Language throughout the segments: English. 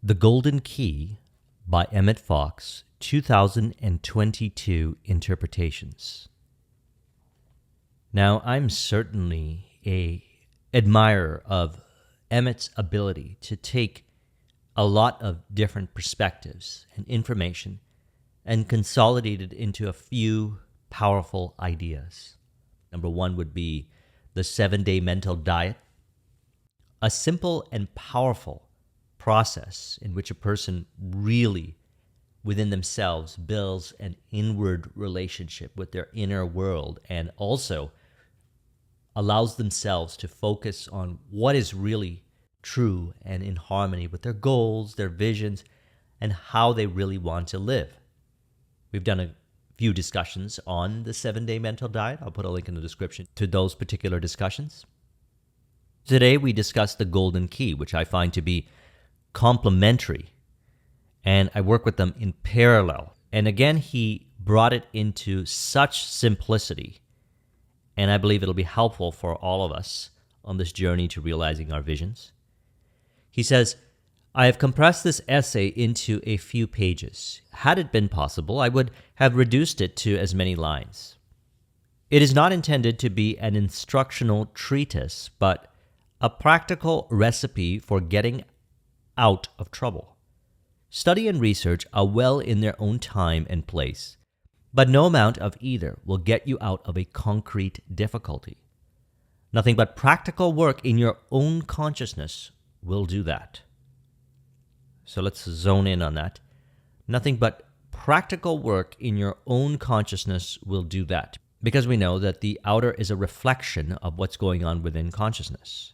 The Golden Key by Emmet Fox, 2022 Interpretations. Now, I'm certainly an admirer of Emmet's ability to take a lot of different perspectives and information and consolidate it into a few powerful ideas. Number one would be the 7-day mental diet, a simple and powerful process in which a person really within themselves builds an inward relationship with their inner world and also allows themselves to focus on what is really true and in harmony with their goals, their visions, and how they really want to live. We've done a few discussions on the 7-day mental diet. I'll put a link in the description to those particular discussions. Today we discuss the Golden Key, which I find to be complementary, and I work with them in parallel. And again, he brought it into such simplicity, and I believe it'll be helpful for all of us on this journey to realizing our visions. He says, I have compressed this essay into a few pages. Had it been possible, I would have reduced it to as many lines. It is not intended to be an instructional treatise, but a practical recipe for getting out of trouble. Study and research are well in their own time and place, but no amount of either will get you out of a concrete difficulty. Nothing but practical work in your own consciousness will do that. So let's zone in on that. Nothing but practical work in your own consciousness will do that, because we know that the outer is a reflection of what's going on within consciousness.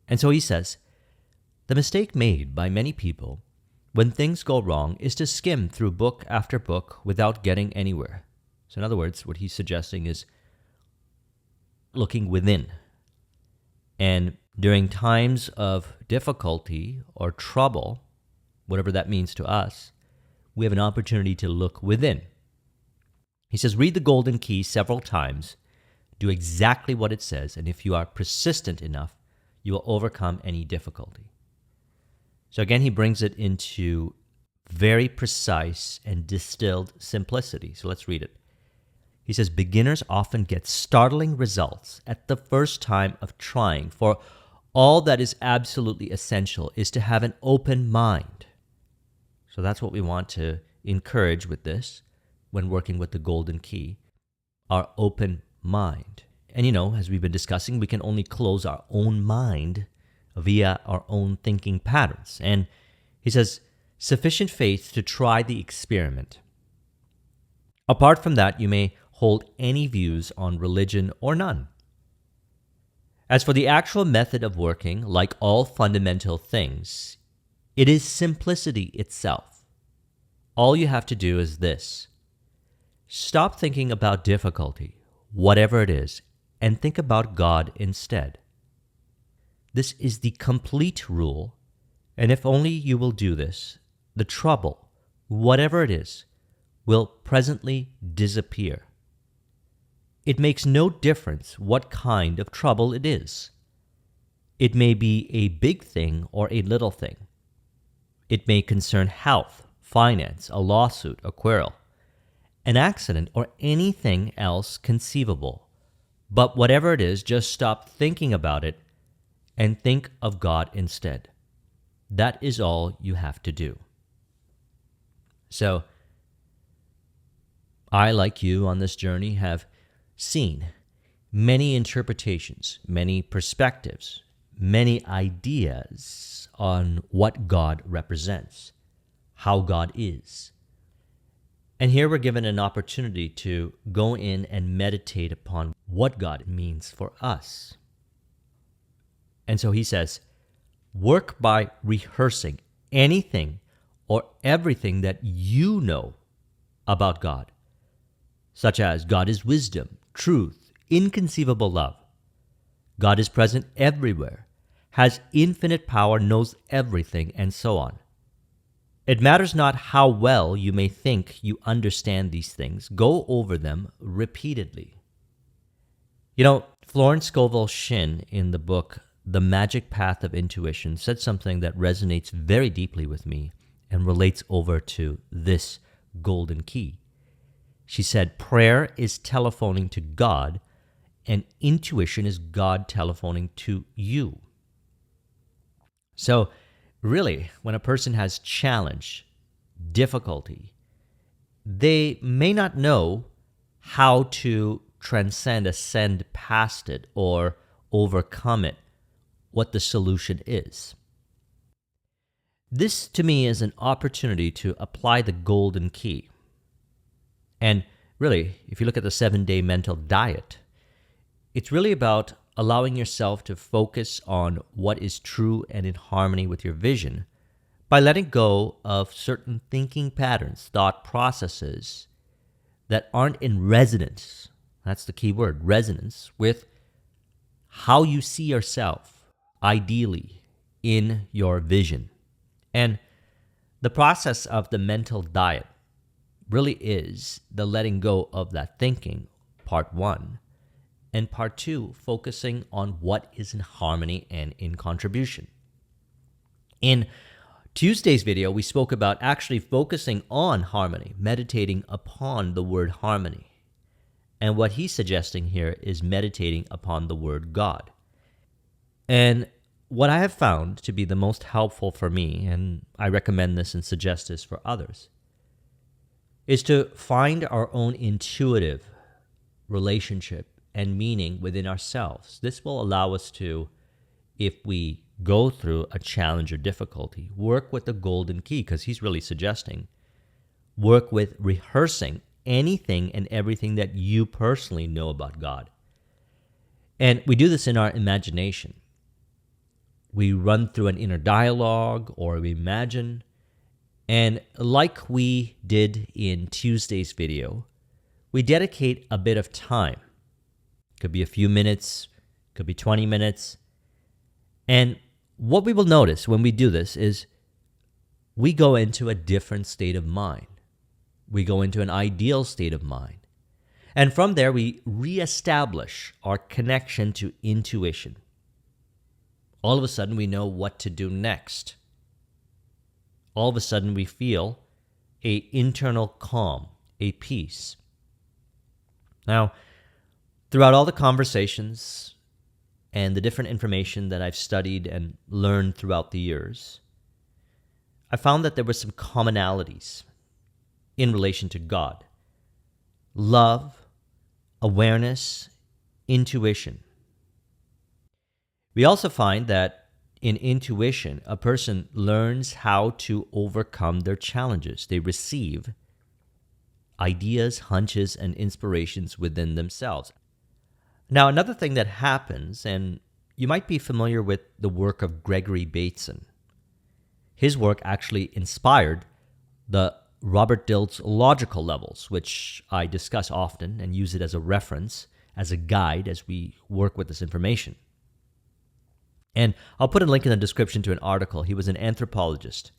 And so he says, the mistake made by many people when things go wrong is to skim through book after book without getting anywhere. So in other words, what he's suggesting is looking within. And during times of difficulty or trouble, whatever that means to us, we have an opportunity to look within. He says, read the Golden Key several times, do exactly what it says, and if you are persistent enough, you will overcome any difficulty. So again, he brings it into very precise and distilled simplicity. So let's read it. He says, beginners often get startling results at the first time of trying, for all that is absolutely essential is to have an open mind. So that's what we want to encourage with this when working with the Golden Key, our open mind. And as we've been discussing, we can only close our own mind via our own thinking patterns. And he says, sufficient faith to try the experiment. Apart from that, you may hold any views on religion or none. As for the actual method of working, like all fundamental things, it is simplicity itself. All you have to do is this. Stop thinking about difficulty, whatever it is, and think about God instead. This is the complete rule, and if only you will do this, the trouble, whatever it is, will presently disappear. It makes no difference what kind of trouble it is. It may be a big thing or a little thing. It may concern health, finance, a lawsuit, a quarrel, an accident, or anything else conceivable. But whatever it is, just stop thinking about it and think of God instead. That is all you have to do. So, I, like you on this journey, have seen many interpretations, many perspectives, many ideas on what God represents, how God is. And here we're given an opportunity to go in and meditate upon what God means for us. And so he says, work by rehearsing anything or everything that you know about God, such as God is wisdom, truth, inconceivable love. God is present everywhere, has infinite power, knows everything, and so on. It matters not how well you may think you understand these things. Go over them repeatedly. Florence Scovel Shinn, in the book The Magic Path of Intuition, said something that resonates very deeply with me and relates over to this golden key. She said, prayer is telephoning to God, and intuition is God telephoning to you. So, really, when a person has challenge, difficulty, they may not know how to transcend, ascend past it, or overcome it, what the solution is. This, to me, is an opportunity to apply the golden key. And really, if you look at the 7-day mental diet, it's really about allowing yourself to focus on what is true and in harmony with your vision by letting go of certain thinking patterns, thought processes that aren't in resonance. That's the key word, resonance, with how you see yourself, ideally, in your vision. And the process of the mental diet really is the letting go of that thinking, part one, and part two, focusing on what is in harmony and in contribution. In Tuesday's video, we spoke about actually focusing on harmony, meditating upon the word harmony. And what he's suggesting here is meditating upon the word God. And what I have found to be the most helpful for me, and I recommend this and suggest this for others, is to find our own intuitive relationship and meaning within ourselves. This will allow us to, if we go through a challenge or difficulty, work with the golden key, because he's really suggesting, work with rehearsing anything and everything that you personally know about God. And we do this in our imagination. We run through an inner dialogue, or we imagine. And like we did in Tuesday's video, we dedicate a bit of time. Could be a few minutes, could be 20 minutes. And what we will notice when we do this is we go into a different state of mind. We go into an ideal state of mind. And from there, we reestablish our connection to intuition. All of a sudden, we know what to do next. All of a sudden, we feel an internal calm, a peace. Now, throughout all the conversations and the different information that I've studied and learned throughout the years, I found that there were some commonalities in relation to God. Love, awareness, intuition. We also find that in intuition, a person learns how to overcome their challenges. They receive ideas, hunches, and inspirations within themselves. Now, another thing that happens, and you might be familiar with the work of Gregory Bateson. His work actually inspired the Robert Dilts logical levels, which I discuss often and use it as a reference, as a guide as we work with this information. And I'll put a link in the description to an article. He was an anthropologist.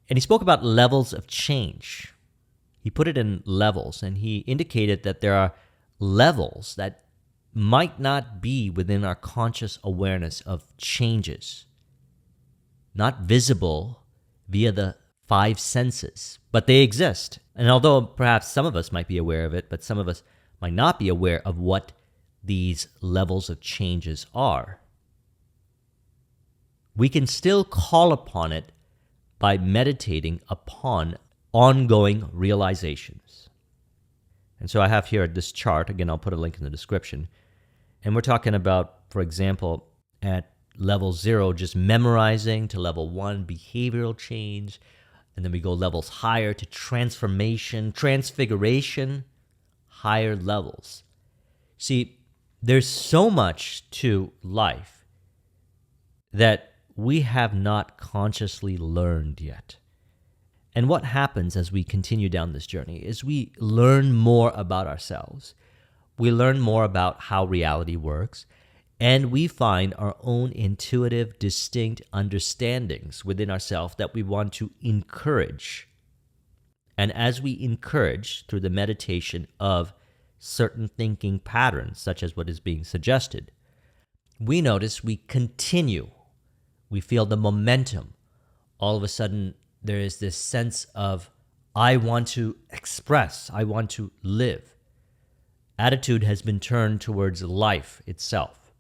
And he spoke about levels of change. He put it in levels, and he indicated that there are levels that might not be within our conscious awareness of changes, not visible via the 5 senses, but they exist. And although perhaps some of us might be aware of it, but some of us might not be aware of what these levels of changes are, we can still call upon it by meditating upon ongoing realizations. And so I have here this chart. Again, I'll put a link in the description. And we're talking about, for example, at level 0, just memorizing, to level 1, behavioral change. And then we go levels higher to transformation, transfiguration, higher levels. See, there's so much to life that we have not consciously learned yet. And what happens as we continue down this journey is we learn more about ourselves. We learn more about how reality works, and we find our own intuitive, distinct understandings within ourselves that we want to encourage. And as we encourage through the meditation of certain thinking patterns, such as what is being suggested, we notice we continue. We feel the momentum. All of a sudden, there is this sense of, I want to express, I want to live. Attitude has been turned towards life itself.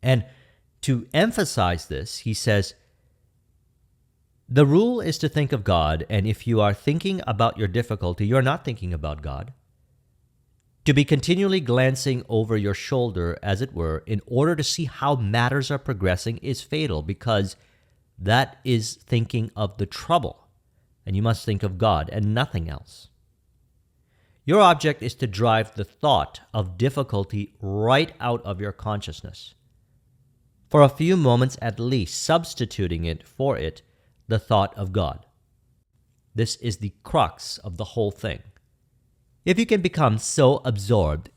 And to emphasize this, he says, the rule is to think of God, and if you are thinking about your difficulty, you're not thinking about God. To be continually glancing over your shoulder, as it were, in order to see how matters are progressing is fatal, because that is thinking of the trouble, and you must think of God and nothing else. Your object is to drive the thought of difficulty right out of your consciousness, for a few moments at least, substituting it for it the thought of God. This is the crux of the whole thing. If you can become so absorbed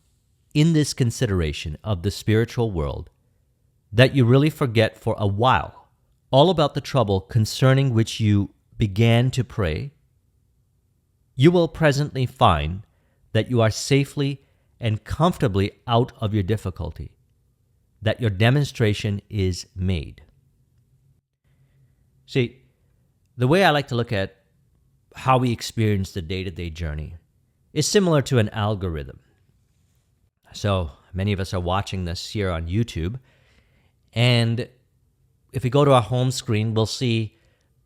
in this consideration of the spiritual world that you really forget for a while all about the trouble concerning which you began to pray, you will presently find that you are safely and comfortably out of your difficulty, that your demonstration is made. See, the way I like to look at how we experience the day-to-day journey is similar to an algorithm. So many of us are watching this here on YouTube, and if we go to our home screen, we'll see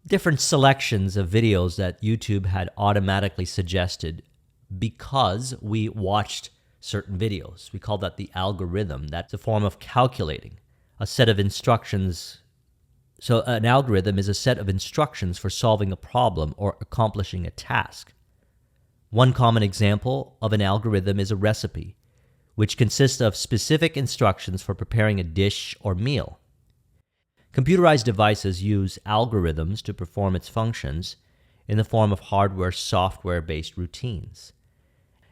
different selections of videos that YouTube had automatically suggested because we watched certain videos. We call that the algorithm. That's a form of calculating, a set of instructions. So an algorithm is a set of instructions for solving a problem or accomplishing a task. One common example of an algorithm is a recipe, which consists of specific instructions for preparing a dish or meal. Computerized devices use algorithms to perform its functions in the form of hardware-software-based routines.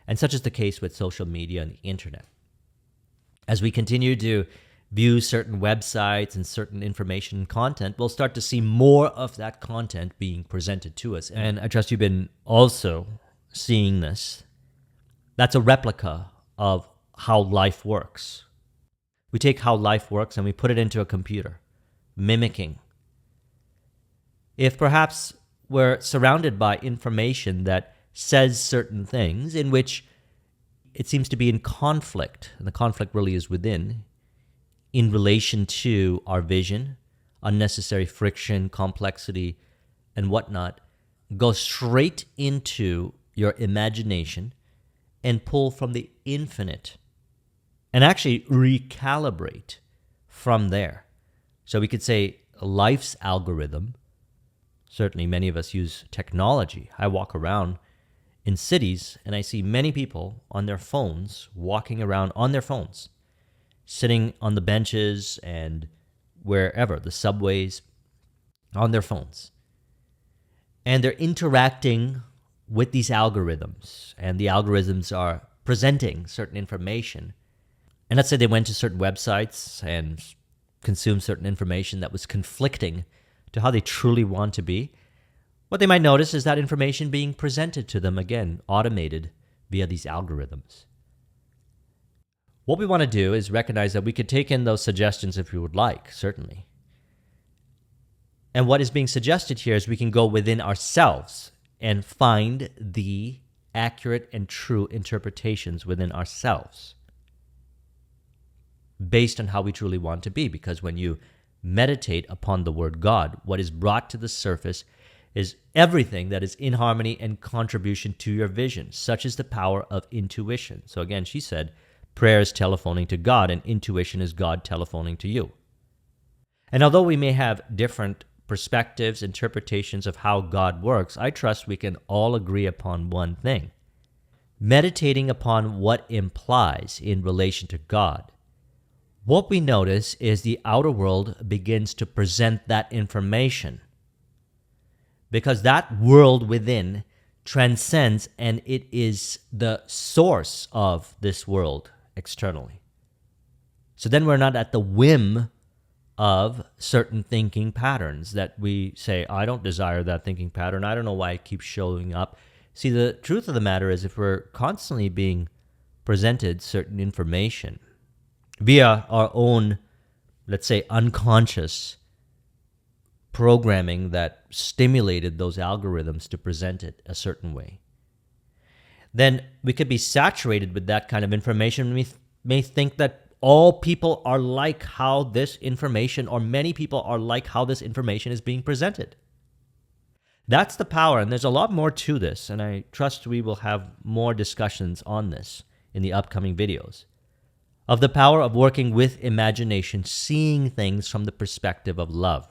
And such is the case with social media and the internet. As we continue to view certain websites and certain information and content, we'll start to see more of that content being presented to us. And I trust you've been also seeing this. That's a replica of how life works. We take how life works and we put it into a computer, mimicking. If perhaps we're surrounded by information that says certain things in which it seems to be in conflict, and the conflict really is within, in relation to our vision, unnecessary friction, complexity, and whatnot, go straight into your imagination and pull from the infinite and actually recalibrate from there. So we could say life's algorithm. Certainly many of us use technology. I walk around in cities and I see many people on their phones, walking around on their phones, sitting on the benches and wherever, the subways, on their phones. And they're interacting with these algorithms, and the algorithms are presenting certain information. And let's say they went to certain websites and consumed certain information that was conflicting to how they truly want to be. What they might notice is that information being presented to them, again, automated via these algorithms. What we want to do is recognize that we could take in those suggestions if we would like, certainly. And what is being suggested here is we can go within ourselves and find the accurate and true interpretations within ourselves based on how we truly want to be. Because when you meditate upon the word God, what is brought to the surface is everything that is in harmony and contribution to your vision. Such is the power of intuition. So again, she said, prayer is telephoning to God, and intuition is God telephoning to you. And although we may have different perspectives, interpretations of how God works, I trust we can all agree upon one thing. Meditating upon what implies in relation to God, what we notice is the outer world begins to present that information, because that world within transcends, and it is the source of this world externally. So then we're not at the whim of certain thinking patterns that we say, I don't desire that thinking pattern. I don't know why it keeps showing up. See, the truth of the matter is if we're constantly being presented certain information, via our own, let's say, unconscious programming that stimulated those algorithms to present it a certain way. Then we could be saturated with that kind of information. We may think that all people are like how this information, or many people are like how this information is being presented. That's the power, and there's a lot more to this, and I trust we will have more discussions on this in the upcoming videos, of the power of working with imagination, seeing things from the perspective of love.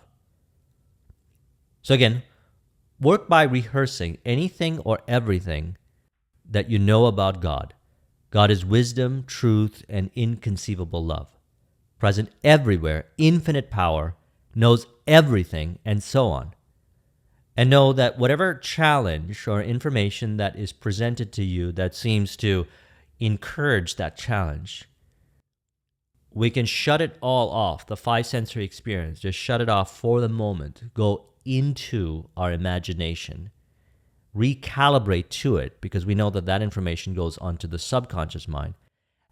So again, work by rehearsing anything or everything that you know about God. God is wisdom, truth, and inconceivable love, present everywhere, infinite power, knows everything, and so on. And know that whatever challenge or information that is presented to you that seems to encourage that challenge, we can shut it all off, the five sensory experience, just shut it off for the moment, go into our imagination, recalibrate to it, because we know that that information goes onto the subconscious mind.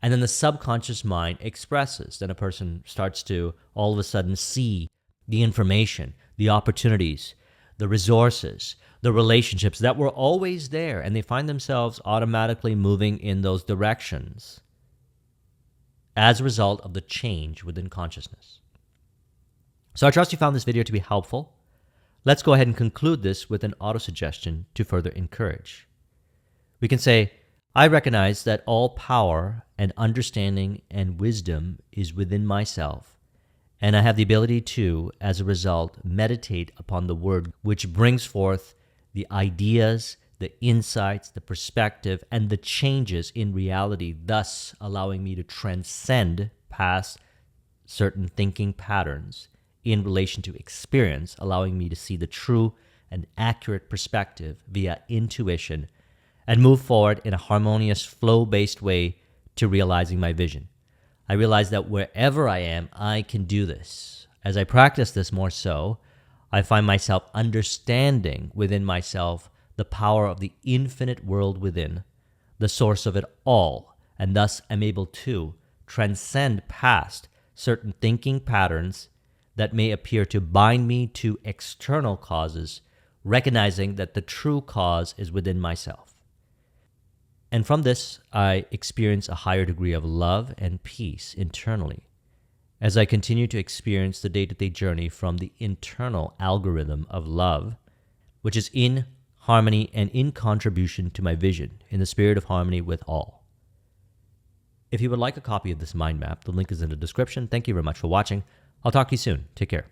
And then the subconscious mind expresses. Then a person starts to all of a sudden see the information, the opportunities, the resources, the relationships that were always there, and they find themselves automatically moving in those directions as a result of the change within consciousness. So I trust you found this video to be helpful. Let's go ahead and conclude this with an auto-suggestion to further encourage. We can say, I recognize that all power and understanding and wisdom is within myself, and I have the ability to, as a result, meditate upon the word which brings forth the ideas, the insights, the perspective, and the changes in reality, thus allowing me to transcend past certain thinking patterns in relation to experience, allowing me to see the true and accurate perspective via intuition and move forward in a harmonious, flow-based way to realizing my vision. I realize that wherever I am, I can do this. As I practice this more so, I find myself understanding within myself the power of the infinite world within, the source of it all, and thus am able to transcend past certain thinking patterns that may appear to bind me to external causes, recognizing that the true cause is within myself. And from this, I experience a higher degree of love and peace internally, as I continue to experience the day-to-day journey from the internal algorithm of love, which is in harmony and in contribution to my vision, in the spirit of harmony with all. If you would like a copy of this mind map, the link is in the description. Thank you very much for watching. I'll talk to you soon. Take care.